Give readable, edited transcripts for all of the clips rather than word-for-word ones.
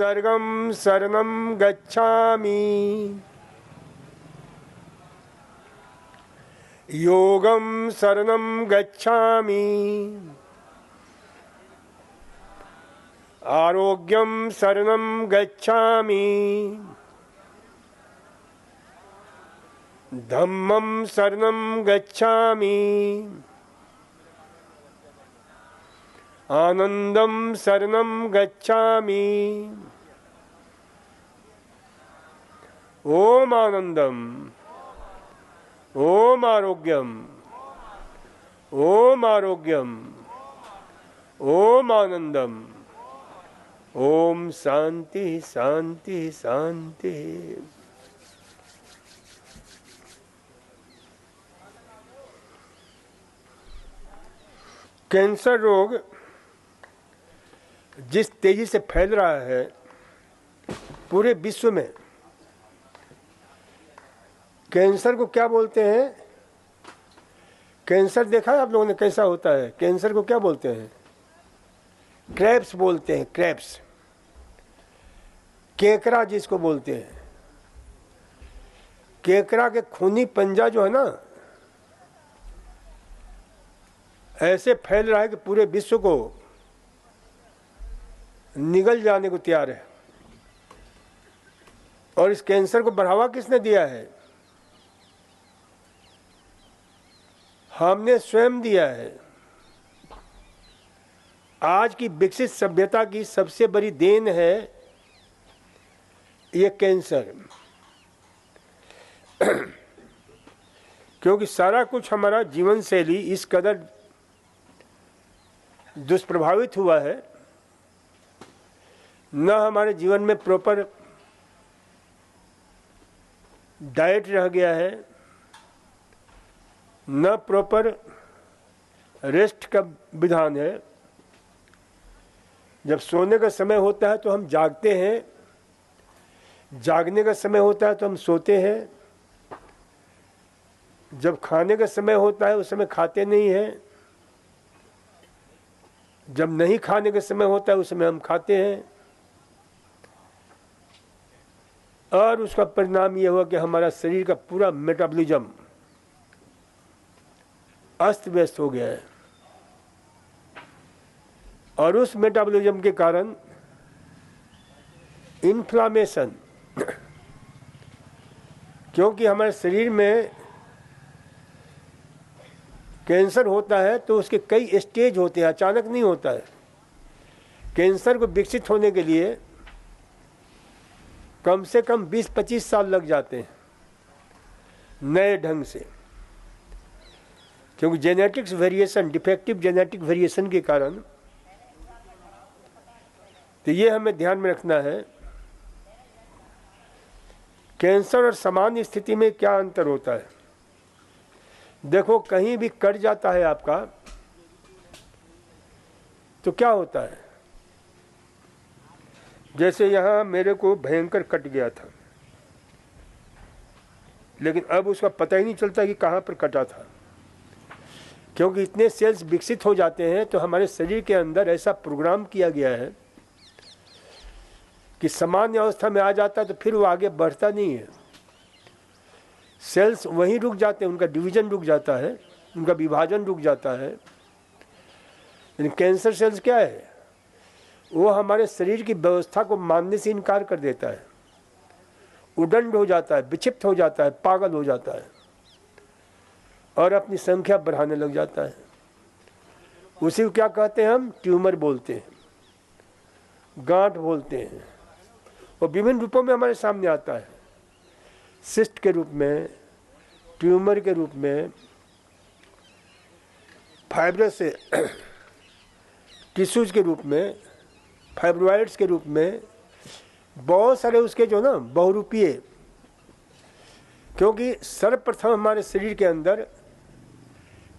सर्गं शरणं गच्छामि योगं शरणं गच्छामि आरोग्यं शरणं गच्छामि धम्मं शरणं गच्छामि आनंदं शरणं गच्छामि। ओम आनंदम, ओम आरोग्यम, ओम आरोग्यम, ओम आनंदम, ओम शांति शांति शांति। कैंसर रोग जिस तेजी से फैल रहा है पूरे विश्व में, कैंसर को क्या बोलते हैं? कैंसर देखा है आप लोगों ने कैसा होता है? कैंसर को क्या बोलते हैं? क्रैब्स बोलते हैं, क्रैब्स, केकड़ा जिसको बोलते हैं। केकड़ा के खूनी पंजा जो है ना, ऐसे फैल रहा है कि पूरे विश्व को निगल जाने को तैयार है। और इस कैंसर को बढ़ावा किसने दिया है? हमने स्वयं दिया है। आज की विकसित सभ्यता की सबसे बड़ी देन है ये कैंसर। क्योंकि सारा कुछ हमारा जीवन शैली इस कदर दुष्प्रभावित हुआ है, न हमारे जीवन में प्रॉपर डाइट रह गया है, न प्रॉपर रेस्ट का विधान है। जब सोने का समय होता है तो हम जागते हैं, जागने का समय होता है तो हम सोते हैं, जब खाने का समय होता है उस समय खाते नहीं हैं, जब नहीं खाने का समय होता है उस समय हम खाते हैं। और उसका परिणाम यह हुआ कि हमारा शरीर का पूरा मेटाबॉलिज्म अस्त व्यस्त हो गया है। और उस मेटाबॉलिज्म के कारण इन्फ्लामेशन, क्योंकि हमारे शरीर में कैंसर होता है तो उसके कई स्टेज होते हैं, अचानक नहीं होता है। कैंसर को विकसित होने के लिए कम से कम 20-25 साल लग जाते हैं नए ढंग से, क्योंकि genetics variation, defective genetic variation के कारण। तो ये हमें ध्यान में रखना है। कैंसर और सामान्य स्थिति में क्या अंतर होता है? देखो, कहीं भी कट जाता है आपका तो क्या होता है? जैसे यहाँ मेरे को भयंकर कट गया था, लेकिन अब उसका पता ही नहीं चलता कि कहाँ पर कटा था, क्योंकि इतने सेल्स विकसित हो जाते हैं। तो हमारे शरीर के अंदर ऐसा प्रोग्राम किया गया है कि सामान्य अवस्था में आ जाता है तो फिर वो आगे बढ़ता नहीं है। सेल्स वहीं रुक जाते हैं, उनका डिवीजन रुक जाता है, उनका विभाजन रुक जाता है। लेकिन कैंसर सेल्स क्या है? वो हमारे शरीर की व्यवस्था को मानने से इनकार कर देता है, उदंड हो जाता है, विक्षिप्त हो जाता है, पागल हो जाता है और अपनी संख्या बढ़ाने लग जाता है। उसी को क्या कहते हैं हम? ट्यूमर बोलते हैं, गांठ बोलते हैं। और विभिन्न रूपों में हमारे सामने आता है, सिस्ट के रूप में, ट्यूमर के रूप में, फाइब्रस टिश्यूज के रूप में, फाइब्रोइड्स के रूप में, बहुत सारे उसके जो ना बहुरूपीय। क्योंकि सर्वप्रथम हमारे शरीर के अंदर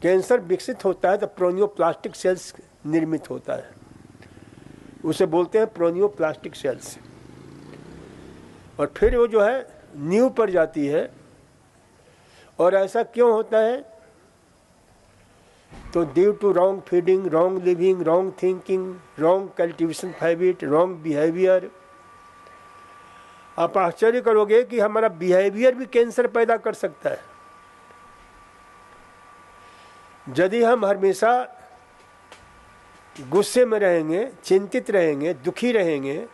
कैंसर विकसित होता है तो प्रोनियोप्लास्टिक सेल्स निर्मित होता है, उसे बोलते हैं प्रोनियोप्लास्टिक सेल्स। और फिर वो जो है नींव पर जाती है। और ऐसा क्यों होता है? तो due to wrong feeding, wrong living, wrong thinking, wrong cultivation habit, wrong behaviour, आप आश्चर्य करोगे कि हमारा बिहेवियर भी कैंसर पैदा कर सकता है। यदि हम हमेशा गुस्से में रहेंगे, चिंतित रहेंगे, दुखी रहेंगे,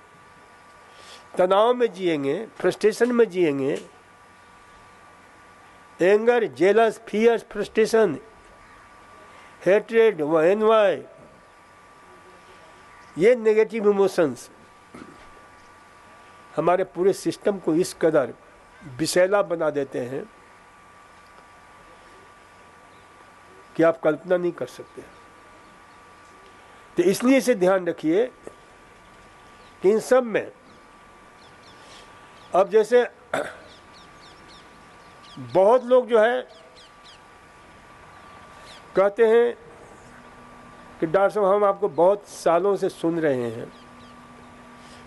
तनाव में जिएंगे, फ्रस्ट्रेशन में जिएंगे, anger, jealous, fear, frustration, hatred, NY, ये नेगेटिव इमोशंस हमारे पूरे सिस्टम को इस कदर विषैला बना देते हैं कि आप कल्पना नहीं कर सकते। तो इसलिए इसे ध्यान रखिए कि इन सब में अब जैसे बहुत लोग जो है कहते हैं कि डॉक्टर साहब हम आपको बहुत सालों से सुन रहे हैं,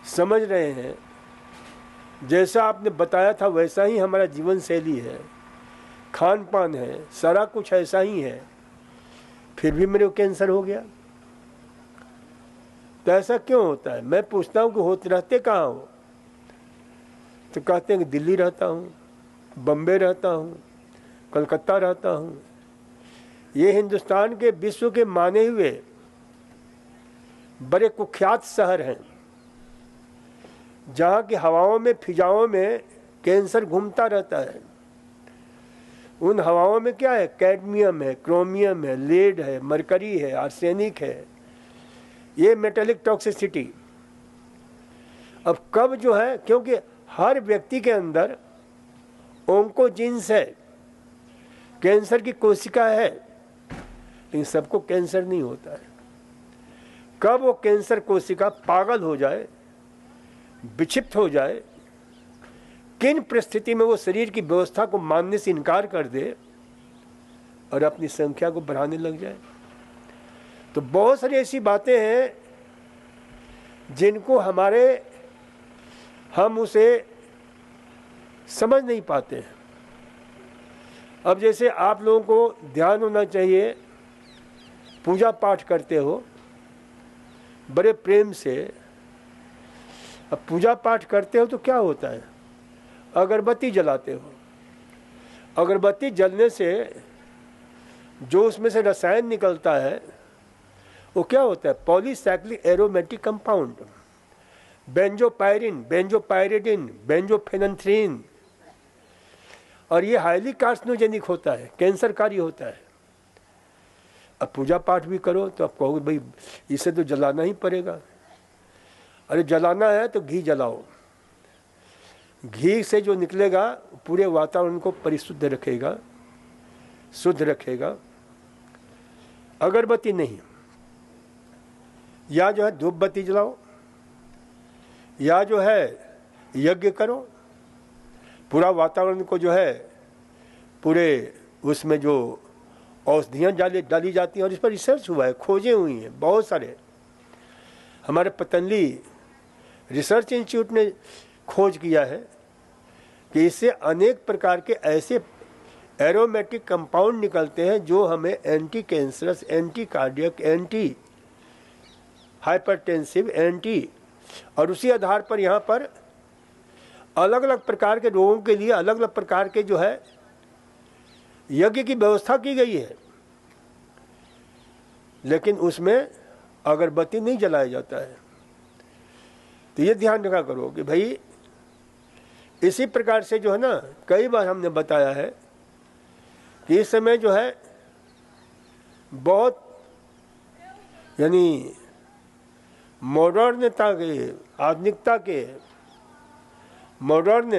समझ रहे हैं, जैसा आपने बताया था वैसा ही हमारा जीवन शैली है, खान पान है, सारा कुछ ऐसा ही है, फिर भी मेरे को कैंसर हो गया। तो ऐसा क्यों होता है? मैं पूछता हूँ कि होते रहते कहाँ हो? तो कहते हैं कि दिल्ली रहता हूँ, बम्बे रहता हूँ, कलकत्ता रहता हूँ। ये हिंदुस्तान के विश्व के माने हुए बड़े कुख्यात शहर हैं जहाँ की हवाओं में, फिजाओं में कैंसर घूमता रहता है। उन हवाओं में क्या है? कैडमियम है, क्रोमियम है, लेड है, मरकरी है, आर्सेनिक है, ये मेटेलिक टॉक्सिसिटी। अब कब जो है, क्योंकि हर व्यक्ति के अंदर ओंकोजीन्स है, कैंसर की कोशिका है, लेकिन सबको कैंसर नहीं होता है। कब वो कैंसर कोशिका पागल हो जाए, विक्षिप्त हो जाए, किन परिस्थिति में वो शरीर की व्यवस्था को मानने से इनकार कर दे और अपनी संख्या को बढ़ाने लग जाए। तो बहुत सारी ऐसी बातें हैं जिनको हम उसे समझ नहीं पाते हैं। अब जैसे आप लोगों को ध्यान होना चाहिए, पूजा पाठ करते हो बड़े प्रेम से। अब पूजा पाठ करते हो तो क्या होता है? अगरबत्ती जलाते हो। अगरबत्ती जलने से जो उसमें से रसायन निकलता है वो क्या होता है? पॉलीसाइक्लिक एरोमेटिक कंपाउंड, बेंजोपायरिन, बेंजोपायरिडिन, बेंजोफेनथ्रीन, और ये हाईली कार्सिनोजेनिक होता है, कैंसरकारी होता है। अब पूजा पाठ भी करो तो आप कहोगे भाई इसे तो जलाना ही पड़ेगा। अरे जलाना है तो घी जलाओ। घी से जो निकलेगा पूरे वातावरण को परिशुद्ध रखेगा, शुद्ध रखेगा। अगरबत्ती नहीं, या जो है धूप बत्ती जलाओ, या जो है यज्ञ करो। पूरा वातावरण को जो है पूरे उसमें जो औषधियाँ डाली जाती हैं, और इस पर रिसर्च हुआ है, खोजें हुई हैं बहुत सारे। हमारे पतंजलि रिसर्च इंस्टीट्यूट ने खोज किया है कि इससे अनेक प्रकार के ऐसे एरोमेटिक कंपाउंड निकलते हैं जो हमें anti cancerous, anti cardiac, anti hypertensive, anti, और उसी आधार पर यहाँ पर अलग अलग प्रकार के रोगों के लिए अलग अलग प्रकार के जो है यज्ञ की व्यवस्था की गई है। लेकिन उसमें अगरबत्ती नहीं जलाया जाता है। तो ये ध्यान रखा करो कि भाई इसी प्रकार से जो है ना, कई बार हमने बताया है कि इस समय जो है बहुत यानी मॉडर्नता के, आधुनिकता के मॉडर्न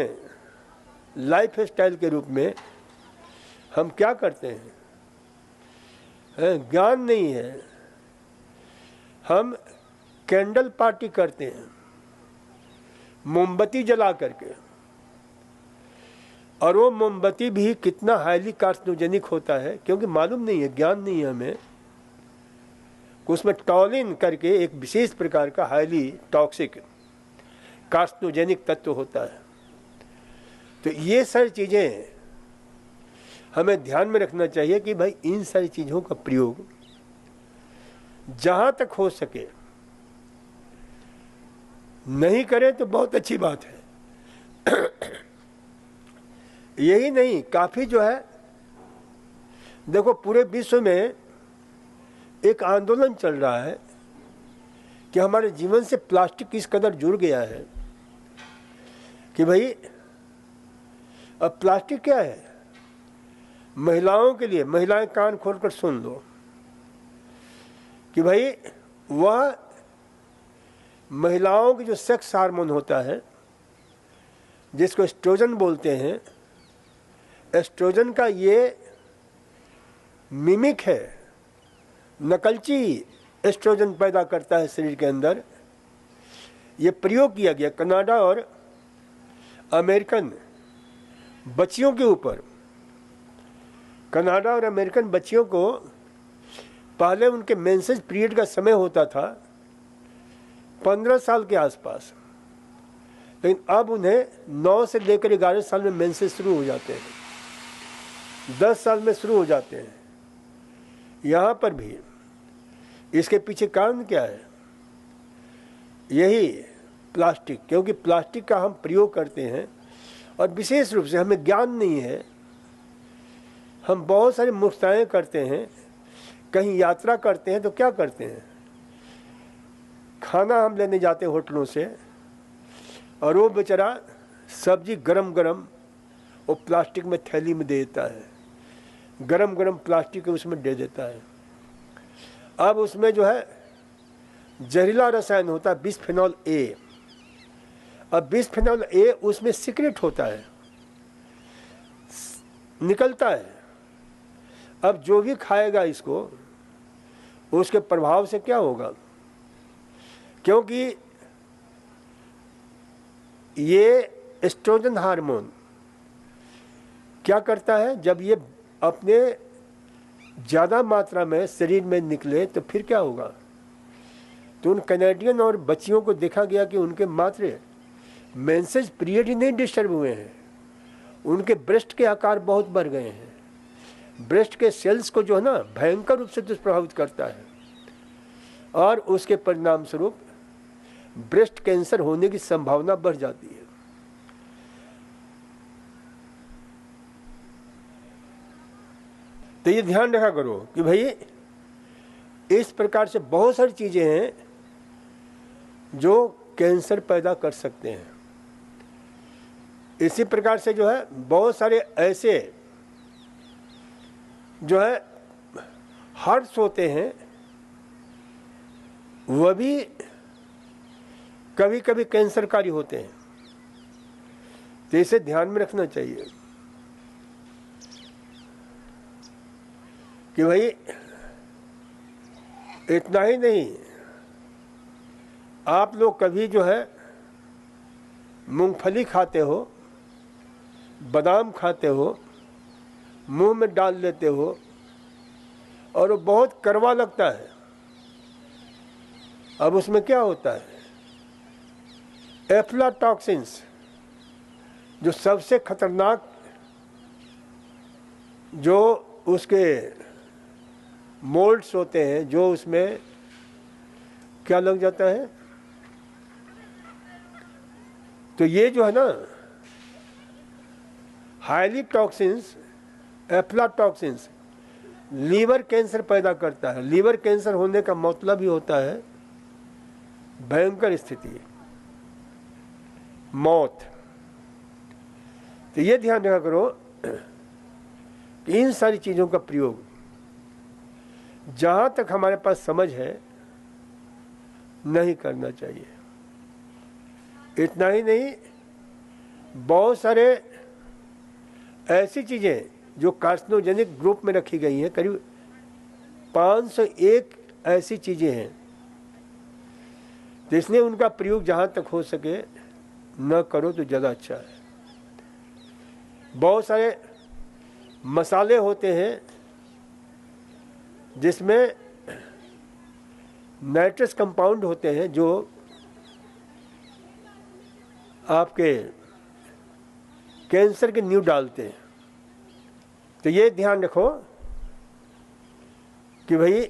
लाइफ स्टाइल के रूप में हम क्या करते हैं? ज्ञान नहीं है, हम कैंडल पार्टी करते हैं मोमबत्ती जला करके, और वो मोमबत्ती भी कितना हाईली कार्सिनोजेनिक होता है क्योंकि मालूम नहीं है, ज्ञान नहीं है हमें। उसमें टॉलिन करके एक विशेष प्रकार का हाईली टॉक्सिक कार्सिनोजेनिक तत्व होता है। तो ये सारी चीज़ें हमें ध्यान में रखना चाहिए कि भाई इन सारी चीज़ों का प्रयोग जहाँ तक हो सके नहीं करें तो बहुत अच्छी बात है, यही नहीं, काफी जो है, देखो पूरे विश्व में एक आंदोलन चल रहा है कि हमारे जीवन से प्लास्टिक इस कदर जुड़ गया है कि भाई अब प्लास्टिक क्या है महिलाओं के लिए। महिलाएं कान खोलकर सुन लो कि भाई वह महिलाओं की जो सेक्स हार्मोन होता है जिसको एस्ट्रोजन बोलते हैं, एस्ट्रोजन का ये मिमिक है, नकलची एस्ट्रोजन पैदा करता है शरीर के अंदर। ये प्रयोग किया गया कनाडा और अमेरिकन बच्चियों के ऊपर। कनाडा और अमेरिकन बच्चियों को पहले उनके मेंसेस पीरियड का समय होता था 15 साल के आसपास, लेकिन अब उन्हें 9 से लेकर 11 साल में मेंसेस शुरू हो जाते हैं, 10 साल में शुरू हो जाते हैं। यहाँ पर भी इसके पीछे कारण क्या है? यही प्लास्टिक, क्योंकि प्लास्टिक का हम प्रयोग करते हैं और विशेष रूप से हमें ज्ञान नहीं है। हम बहुत सारी मूर्खताएं करते हैं, कहीं यात्रा करते हैं तो क्या करते हैं, खाना हम लेने जाते हैं होटलों से और वो बेचारा सब्जी गरम गरम वो प्लास्टिक में थैली में दे देता है, गरम गरम प्लास्टिक उसमें दे देता है। अब उसमें जो है जहरीला रसायन होता है बिस्फेनॉल ए। अब बिस्फेनॉल ए उसमें सीक्रेट होता है, निकलता है। अब जो भी खाएगा इसको उसके प्रभाव से क्या होगा, क्योंकि ये एस्ट्रोजन हार्मोन क्या करता है, जब ये अपने ज़्यादा मात्रा में शरीर में निकले तो फिर क्या होगा। तो उन कैनेडियन और बच्चियों को देखा गया कि उनके मात्र मेंसेस पीरियड ही नहीं डिस्टर्ब हुए हैं, उनके ब्रेस्ट के आकार बहुत बढ़ गए हैं। ब्रेस्ट के सेल्स को जो है ना भयंकर रूप से दुष्प्रभावित करता है और उसके परिणाम स्वरूप ब्रेस्ट कैंसर होने की संभावना बढ़ जाती है। तो ये ध्यान रखा करो कि भाई इस प्रकार से बहुत सारी चीजें हैं जो कैंसर पैदा कर सकते हैं। इसी प्रकार से जो है बहुत सारे ऐसे जो है हर्ट्स होते हैं, वह भी कभी कभी कैंसरकारी होते हैं। तो इसे ध्यान में रखना चाहिए कि भाई इतना ही नहीं, आप लोग कभी जो है मूंगफली खाते हो, बादाम खाते हो, मुंह में डाल लेते हो और वो बहुत कड़वा लगता है। अब उसमें क्या होता है, एफ्लाटॉक्सिन्स, जो सबसे खतरनाक जो उसके मोल्ड्स होते हैं, जो उसमें क्या लग जाता है। तो ये जो है ना highly toxins, aflatoxins liver cancer पैदा करता है। लीवर कैंसर होने का मतलब ही होता है भयंकर स्थिति, मौत। तो ये ध्यान रखा करो कि इन सारी चीज़ों का प्रयोग जहाँ तक हमारे पास समझ है नहीं करना चाहिए। इतना ही नहीं, बहुत सारे ऐसी चीज़ें जो कार्सिनोजेनिक ग्रुप में रखी गई हैं, करीब 501 ऐसी चीज़ें हैं जिसने उनका प्रयोग जहाँ तक हो सके न करो तो ज़्यादा अच्छा है। बहुत सारे मसाले होते हैं जिसमें नाइट्रस कंपाउंड होते हैं जो आपके कैंसर के नींव डालते हैं। तो ये ध्यान रखो कि भाई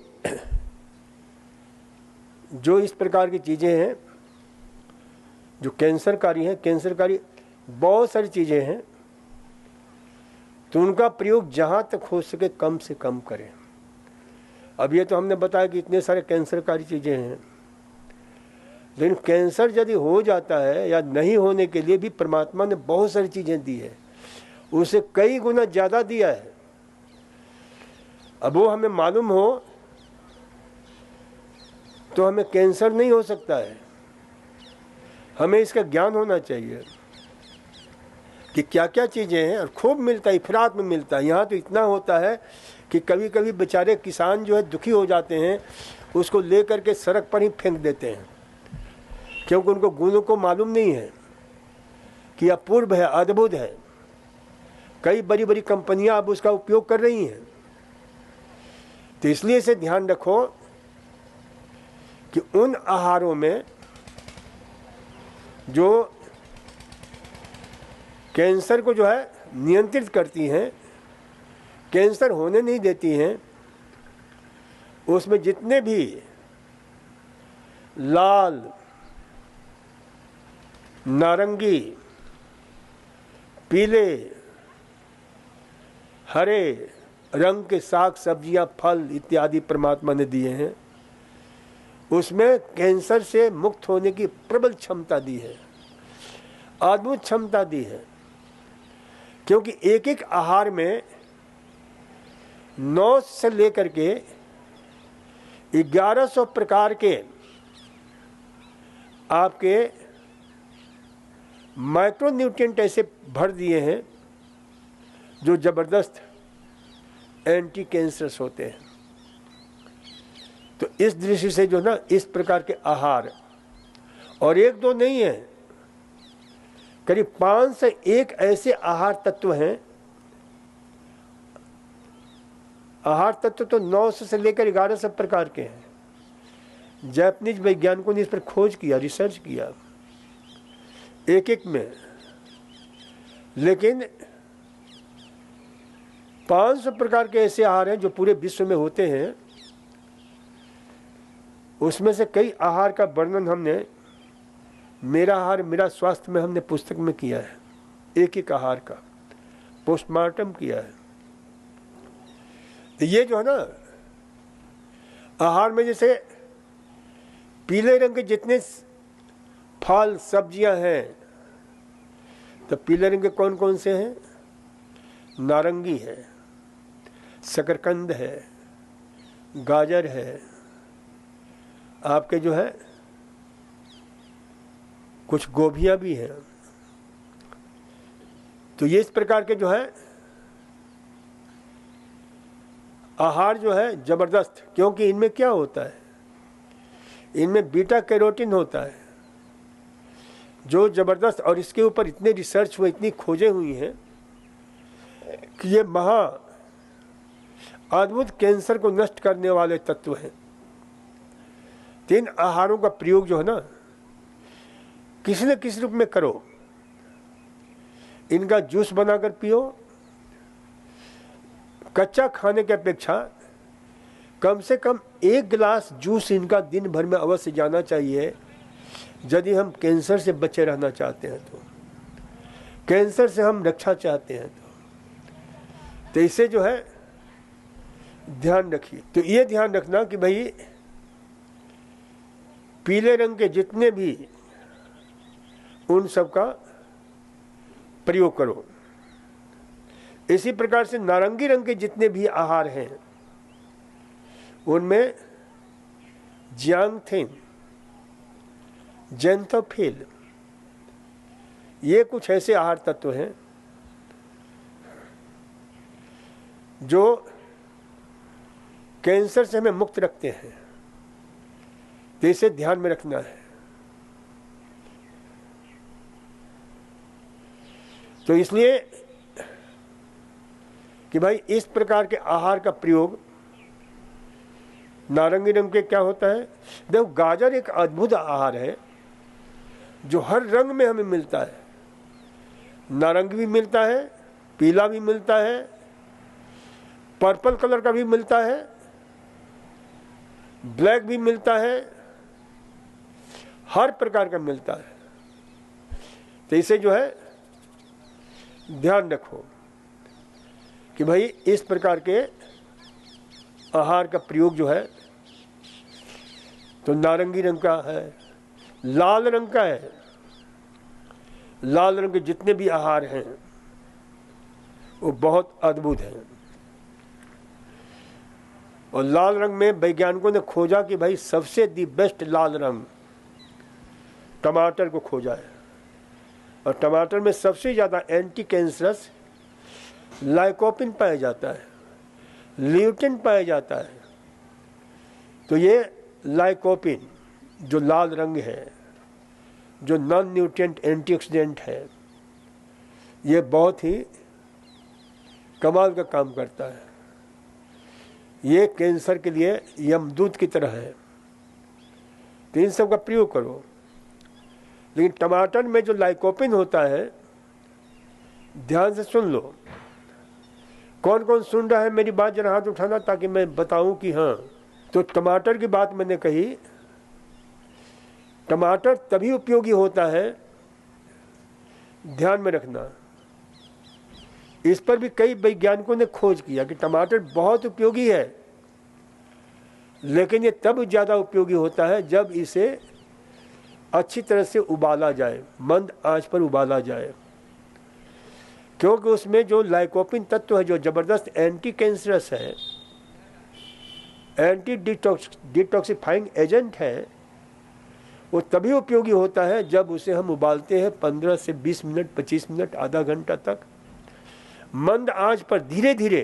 जो इस प्रकार की चीज़ें हैं जो कैंसरकारी हैं, कैंसरकारी बहुत सारी चीज़ें हैं, तो उनका प्रयोग जहाँ तक हो सके कम से कम करें। अब ये तो हमने बताया कि इतने सारे कैंसरकारी चीज़ें हैं, लेकिन कैंसर यदि हो जाता है या नहीं होने के लिए भी परमात्मा ने बहुत सारी चीज़ें दी है, उसे कई गुना ज़्यादा दिया है। अब वो हमें मालूम हो तो हमें कैंसर नहीं हो सकता है। हमें इसका ज्ञान होना चाहिए कि क्या क्या चीज़ें हैं, और खूब मिलता है, इफरात में मिलता है। यहाँ तो इतना होता है कि कभी कभी बेचारे किसान जो है दुखी हो जाते हैं, उसको ले करके सड़क पर ही फेंक देते हैं, क्योंकि उनको गुणों को मालूम नहीं है कि अपूर्व है, अद्भुत है। कई बड़ी बड़ी कंपनियां अब उसका उपयोग कर रही हैं। तो इसलिए इसे ध्यान रखो कि उन आहारों में जो कैंसर को जो है नियंत्रित करती हैं, कैंसर होने नहीं देती हैं, उसमें जितने भी लाल, नारंगी, पीले, हरे रंग के साग सब्जियां, फल इत्यादि परमात्मा ने दिए हैं, उसमें कैंसर से मुक्त होने की प्रबल क्षमता दी है, अद्भुत क्षमता दी है। क्योंकि एक एक आहार में 9 से लेकर के 1100 प्रकार के आपके माइक्रोन्यूट्रिएंट ऐसे भर दिए हैं जो जबरदस्त एंटी कैंसरस होते हैं। तो इस दृष्टि से जो ना इस प्रकार के आहार, और एक दो नहीं है, करीब 5 से 1 ऐसे आहार तत्व हैं। आहार तत्व तो 900 से लेकर 1100 प्रकार के हैं। जापानीज वैज्ञानिकों ने इस पर खोज किया, रिसर्च किया एक एक में, लेकिन 500 प्रकार के ऐसे आहार हैं जो पूरे विश्व में होते हैं। उसमें से कई आहार का वर्णन हमने मेरा आहार मेरा स्वास्थ्य में हमने पुस्तक में किया है। एक एक आहार का पोस्टमार्टम किया है। तो ये जो है ना आहार में, जैसे पीले रंग के जितने फल सब्जियां हैं, तो पीले रंग के कौन कौन से हैं? नारंगी है, शकरकंद है, गाजर है, आपके जो है कुछ गोभियां भी हैं। तो ये इस प्रकार के जो है आहार जो है जबरदस्त, क्योंकि इनमें क्या होता है, इनमें बीटा कैरोटीन होता है जो जबरदस्त, और इसके ऊपर इतने रिसर्च हुए, इतनी खोजें हुई हैं कि ये महा अद्भुत कैंसर को नष्ट करने वाले तत्व हैं। 3 आहारों का प्रयोग जो है ना किसी न किसी रूप में करो। इनका जूस बनाकर पियो, कच्चा खाने की अपेक्षा कम से कम 1 गिलास जूस इनका दिन भर में अवश्य जाना चाहिए, यदि हम कैंसर से बचे रहना चाहते हैं तो, कैंसर से हम रक्षा चाहते हैं तो इसे जो है ध्यान रखिए। तो ये ध्यान रखना कि भाई पीले रंग के जितने भी, उन सब का प्रयोग करो। इसी प्रकार से नारंगी रंग के जितने भी आहार हैं उनमें जियांगथिन, जेंथोफिल, ये कुछ ऐसे आहार तत्व हैं जो कैंसर से हमें मुक्त रखते हैं। तो इसे ध्यान में रखना है। तो इसलिए कि भाई इस प्रकार के आहार का प्रयोग, नारंगी रंग के क्या होता है, देखो गाजर एक अद्भुत आहार है जो हर रंग में हमें मिलता है। नारंगी भी मिलता है, पीला भी मिलता है, पर्पल कलर का भी मिलता है, ब्लैक भी मिलता है, हर प्रकार का मिलता है। तो इसे जो है ध्यान रखो कि भाई इस प्रकार के आहार का प्रयोग जो है तो नारंगी रंग का है, लाल रंग का है। लाल रंग के जितने भी आहार हैं वो बहुत अद्भुत हैं। और लाल रंग में वैज्ञानिकों ने खोजा कि भाई सबसे दी बेस्ट लाल रंग टमाटर को खोजा है। और टमाटर में सबसे ज़्यादा एंटी कैंसरस लाइकोपिन पाया जाता है, ल्यूटिन पाया जाता है। तो ये लाइकोपिन जो लाल रंग है, जो नॉन न्यूट्रिएंट एंटीऑक्सीडेंट है, ये बहुत ही कमाल का काम करता है। ये कैंसर के लिए यमदूत की तरह है। तो इन सब का प्रयोग करो। लेकिन टमाटर में जो लाइकोपिन होता है, ध्यान से सुन लो। कौन कौन सुन रहा है मेरी बात, जरा हाथ उठाना ताकि मैं बताऊं कि हाँ। तो टमाटर की बात मैंने कही। टमाटर तभी उपयोगी होता है, ध्यान में रखना, इस पर भी कई वैज्ञानिकों ने खोज किया कि टमाटर बहुत उपयोगी है, लेकिन ये तब ज़्यादा उपयोगी होता है जब इसे अच्छी तरह से उबाला जाए, मंद आंच पर उबाला जाए। क्योंकि उसमें जो लाइकोपिन तत्व है, जो ज़बरदस्त एंटी कैंसरस है, एंटी डिटॉक्सिफाइंग एजेंट है, वो तभी उपयोगी होता है जब उसे हम उबालते हैं 15 से 20 मिनट, 25 मिनट, आधा घंटा तक मंद आंच पर धीरे धीरे।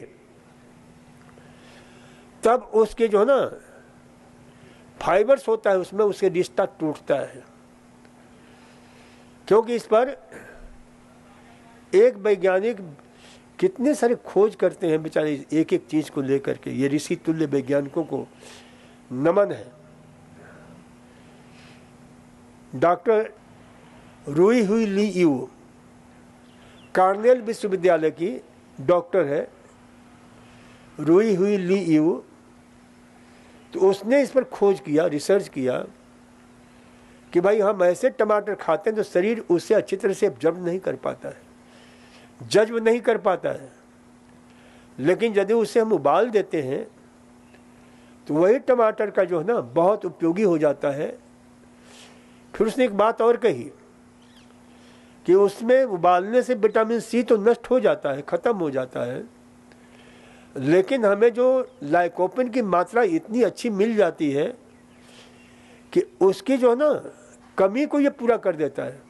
तब उसके जो है ना फाइबर्स होता है उसमें, उसके रिश्ता टूटता है। क्योंकि इस पर एक वैज्ञानिक कितने सारे खोज करते हैं बेचारे, एक एक चीज को लेकर के। ये ऋषि तुल्य वैज्ञानिकों को नमन है। डॉक्टर रुई हुई ली यू कार्नेल विश्वविद्यालय की डॉक्टर है, रुई हुई ली यू। तो उसने इस पर खोज किया, रिसर्च किया कि भाई हम ऐसे टमाटर खाते हैं तो शरीर उससे अच्छी तरह से एब्जॉर्ब नहीं कर पाता है, जज्ब नहीं कर पाता है। लेकिन यदि उसे हम उबाल देते हैं तो वही टमाटर का जो है ना बहुत उपयोगी हो जाता है। फिर उसने एक बात और कही कि उसमें उबालने से विटामिन सी तो नष्ट हो जाता है, खत्म हो जाता है, लेकिन हमें जो लाइकोपिन की मात्रा इतनी अच्छी मिल जाती है कि उसकी जो है ना कमी को ये पूरा कर देता है।